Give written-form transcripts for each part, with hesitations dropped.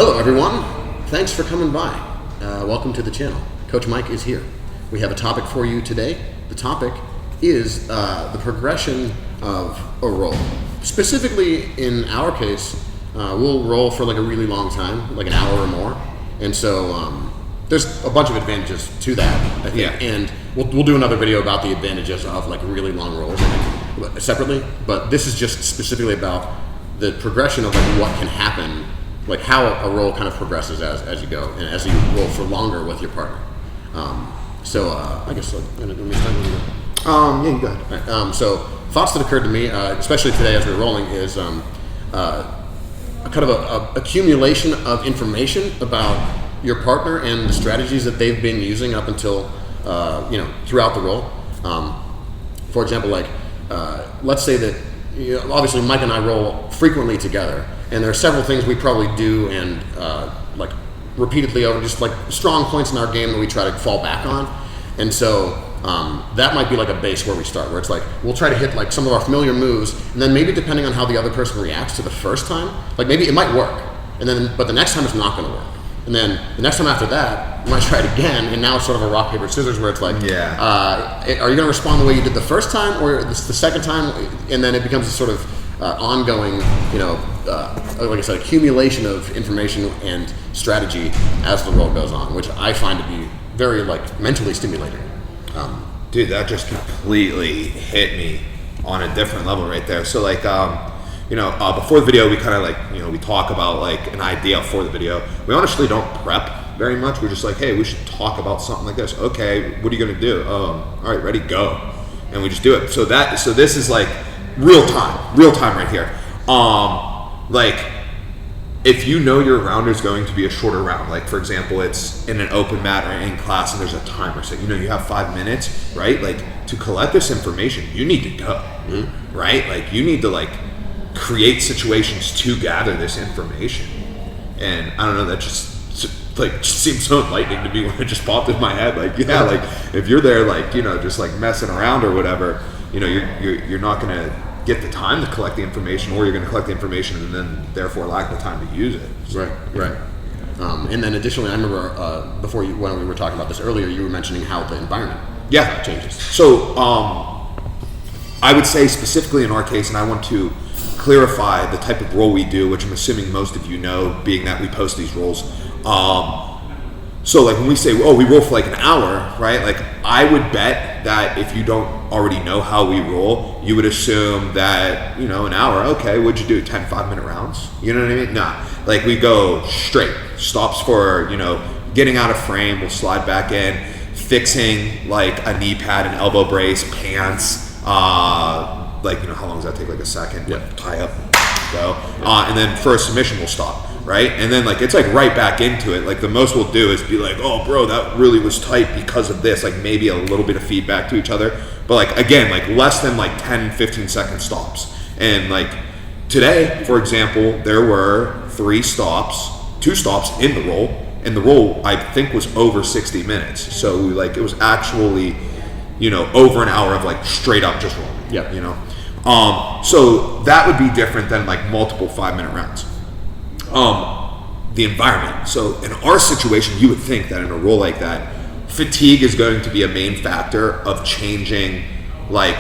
Hello everyone, thanks for coming by. Welcome to the channel. Coach Mike is here. We have a topic for you today. The topic is the progression of a roll. Specifically in our case, we'll roll for like a really long time, like an hour or more. And so there's a bunch of advantages to that, I think. Yeah. And we'll do another video about the advantages of like really long rolls, I think, separately. But this is just specifically about the progression of like what can happen, like how a roll kind of progresses as you go and as you roll for longer with your partner. I guess let me start with you. Yeah, you go ahead. Right. So thoughts that occurred to me, especially today as we're rolling, is a kind of a accumulation of information about your partner and the strategies that they've been using up until throughout the roll. For example, like let's say that obviously Mike and I roll frequently together, and there are several things we probably do and like repeatedly over, just like strong points in our game that we try to fall back on. And so that might be like a base where we start, where it's like we'll try to hit like some of our familiar moves, and then maybe depending on how the other person reacts to the first time, like maybe it might work, but the next time it's not going to work. And then the next time after that, you might try it again, and now it's sort of a rock, paper, scissors, where it's like, are you going to respond the way you did the first time, or the second time? And then it becomes a sort of ongoing, like I said, accumulation of information and strategy as the roll goes on, which I find to be very like mentally stimulating. Dude, that just completely hit me on a different level right there. So like, before the video, we kind of like, we talk about like an idea for the video. We honestly don't prep very much. We're just like, hey, we should talk about something like this. Okay, what are you gonna do? All right, ready, go. And we just do it. So this is like real time right here. Like if you know your round is going to be a shorter round, like for example, it's in an open mat or in class and there's a timer, so you have 5 minutes, right? Like to collect this information, you need to go, right? Like you need to like create situations to gather this information. And I don't know, that just seems so enlightening to me when it just popped in my head. Like, yeah, like if you're there, like, just like messing around or whatever, you're not going to get the time to collect the information, or you're going to collect the information and then therefore lack the time to use it. So, right. And then additionally, I remember when we were talking about this earlier, you were mentioning how the environment changes. So I would say specifically in our case, and I want to clarify the type of roll we do, which I'm assuming most of you know, being that we post these rolls. So like when we say, we roll for like an hour, right? Like I would bet that if you don't already know how we roll, you would assume that, an hour, okay, what'd you do, 10 5-minute rounds? You know what I mean? Nah, like we go straight, stops for, getting out of frame, we'll slide back in, fixing like a knee pad, an elbow brace, pants, like, how long does that take? Like a second? Yeah. Tie up, go. And then for a submission, we'll stop, right? And then like, it's like right back into it. Like the most we'll do is be like, oh bro, that really was tight because of this. Like maybe a little bit of feedback to each other. But like, again, like less than like 10, 15 second stops. And like today, for example, there were 2 stops in the roll. And the roll, I think, was over 60 minutes. So like, it was actually, over an hour of like straight up just rolling. Yeah. So that would be different than like multiple 5-minute rounds. The environment. So in our situation, you would think that in a roll like that, fatigue is going to be a main factor of changing like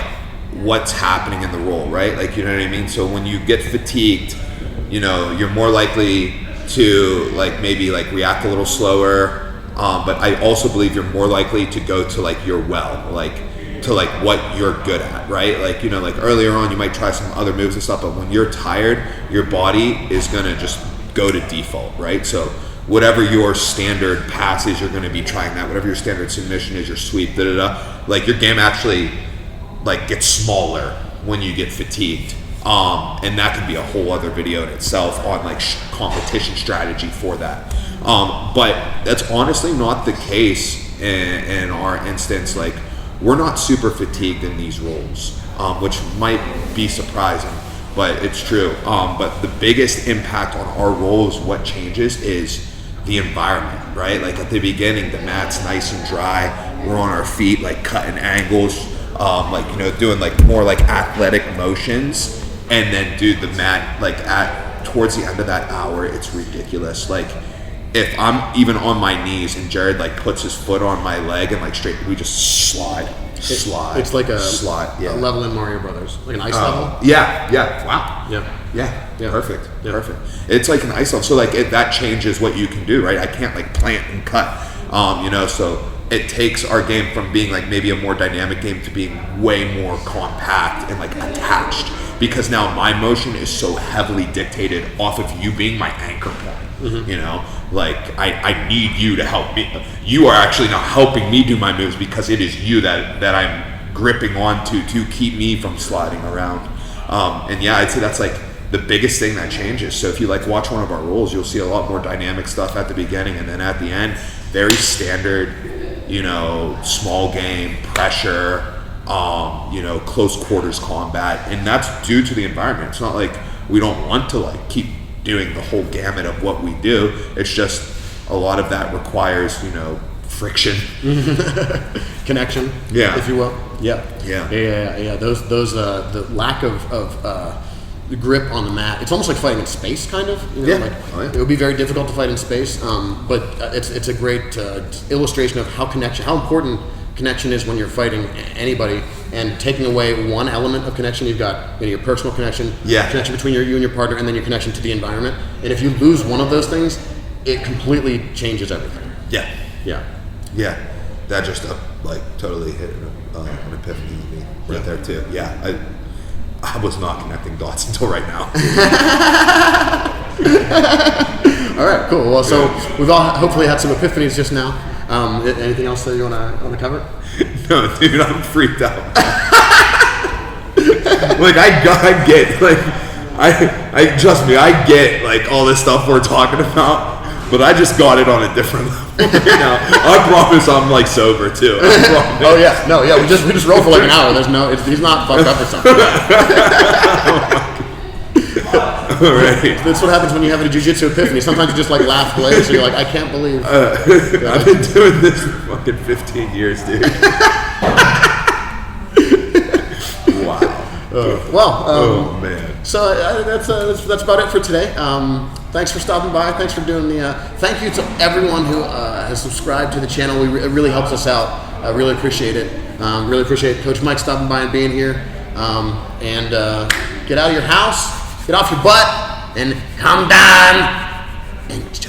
what's happening in the roll, right? Like, you know what I mean? So when you get fatigued, you're more likely to like maybe like react a little slower. But I also believe you're more likely to go to like your to like what you're good at, right? Like, like earlier on you might try some other moves and stuff, but when you're tired, your body is gonna just go to default, right? So whatever your standard pass is, you're gonna be trying that. Whatever your standard submission is, your sweep, like your game actually like gets smaller when you get fatigued. And that could be a whole other video in itself on like competition strategy for that. But that's honestly not the case in our instance. Like, we're not super fatigued in these rolls, which might be surprising, but it's true. But the biggest impact on our rolls, what changes, is the environment, right? Like at the beginning, the mat's nice and dry. We're on our feet, like cutting angles, doing like more like athletic motions. And then, dude, the mat, like towards the end of that hour, it's ridiculous. Like, if I'm even on my knees and Jared like puts his foot on my leg and like straight, we just slide. It's like a slide. Yeah. A level in Mario Brothers, like an ice level. Yeah. Wow. Yeah. Perfect. It's like an ice level. So like that changes what you can do, right? I can't like plant and cut, so it takes our game from being like maybe a more dynamic game to being way more compact and like attached, because now my motion is so heavily dictated off of you being my anchor point. Like I need you to help me. You are actually now helping me do my moves because it is you that I'm gripping onto to keep me from sliding around. And yeah, I'd say that's like the biggest thing that changes. So if you like watch one of our rolls, you'll see a lot more dynamic stuff at the beginning, and then at the end, very standard, small game, pressure, close quarters combat. And that's due to the environment. It's not like we don't want to like keep doing the whole gamut of what we do. It's just a lot of that requires, friction. Connection, if you will. Yeah. Those the lack of grip on the mat. It's almost like fighting in space, kind of. It would be very difficult to fight in space, but it's a great illustration of how important connection is when you're fighting anybody, and taking away one element of connection. You've got your personal connection, connection between you and your partner, and then your connection to the environment. And if you lose one of those things, it completely changes everything. Yeah. That just totally hit an epiphany in me right there too. Yeah, I was not connecting dots until right now. All right, cool. Well, so we've all hopefully had some epiphanies just now. Anything else that you want to cover? No, dude, I'm freaked out. Like I get I trust me, I get like all this stuff we're talking about, but I just got it on a different level. I promise I'm like sober too. Oh yeah, we just roll for like an hour. He's not fucked up or something. All right. That's what happens when you have a jiu-jitsu epiphany. Sometimes you just like laugh away, so you're like, I can't believe. I've been doing this for fucking 15 years, dude. Wow. Oh man. So that's about it for today. Thanks for stopping by. Thanks for doing the. Thank you to everyone who has subscribed to the channel. It really helps us out. I really appreciate it. Really appreciate Coach Mike stopping by and being here. And get out of your house, get off your butt, and come down and train.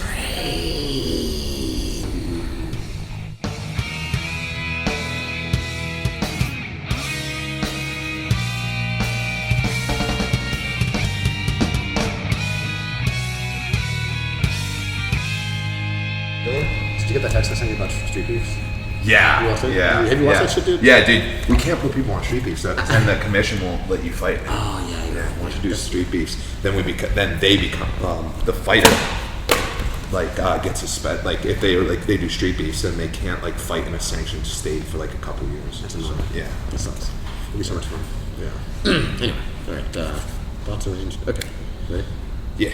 Did you get that text I sent you about street beefs? Yeah. Have you watched that shit, dude? Yeah, dude. We can't put people on street beefs, and the commission won't let you fight. Oh yeah. Once you do street beefs, then they become the fighter. Gets suspended. Like if they do street beefs, then they can't like fight in a sanctioned state for like a couple years. That's annoying. Yeah, that sucks. It'll be so much fun. Yeah. Anyway, all right. Thoughts arranged. Okay. Ready? Yeah.